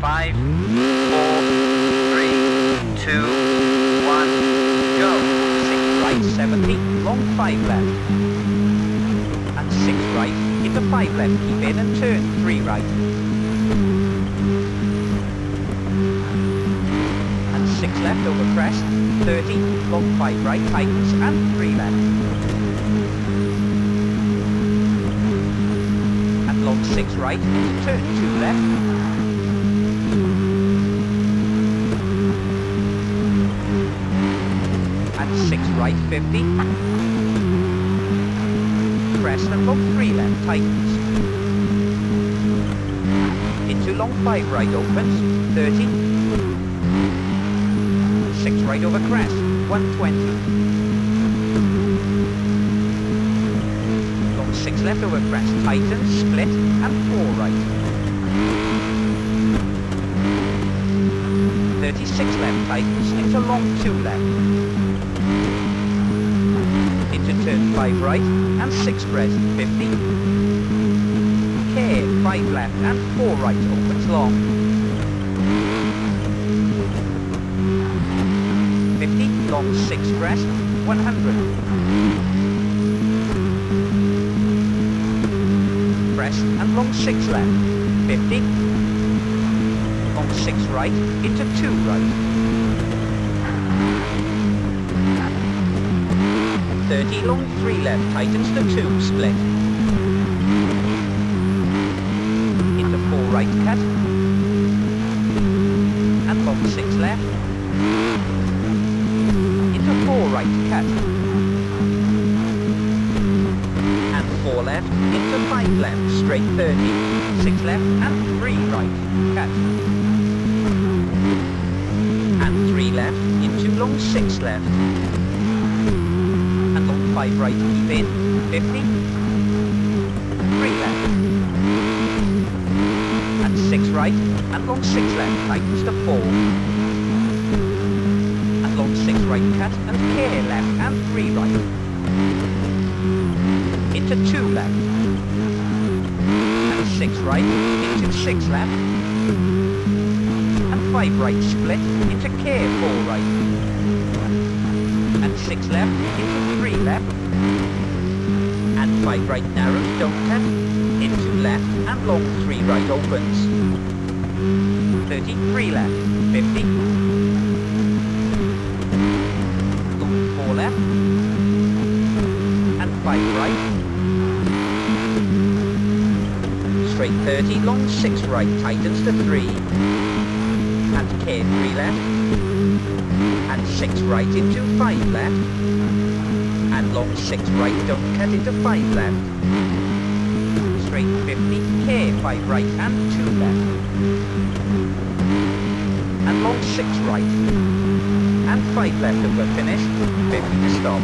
5, 4, 3, 2, 1, go. 6 right, 70, long 5 left. And 6 right, into 5 left, keep in and turn 3 right. And 6 left over crest, 30, long 5 right, tightens and 3 left. And long 6 right, into turn 2 left. And 6 right, 50. Crest and long 3 left, tightens. Into long 5 right, opens, 30. 6 right over crest, 120. Long 6 left over crest, tightens, split, and 4 right. 36 left, tightens, into long 2 left. Into turn 5 right, and 6 crest, 50. Care, 5 left, and 4 right, opens long. 50, long 6 crest, 100. Crest and long 6 left, 50. Long 6 right, into 2 right. 30, long 3 left, tightens to 2, split. Into 4 right, cut. And long 6 left. Into 4 right, cut. And 4 left, into 5 left, straight 30. 6 left and 3 right, cut. And 3 left, into long 6 left. And long 5 right, keep in, 50. 3 left. And 6 right, and long 6 left, tightens to 4. And long 6 right, cut, and care left, and 3 right. Into 2 left. And 6 right, into 6 left. And 5 right, split, into care 4 right. And 6 left, into 3 left. And 5 right narrows, don't cut. Into left, and long 3 right opens. 33 left, 50. Long 4 left. And 5 right. Straight 30, long 6 right, tightens to 3. And care 3 left. And 6 right into 5 left. And long 6 right, don't cut, into 5 left. Straight 50, care 5 right and 2 left. And long 6 right. And 5 left over finish, 50 to stop.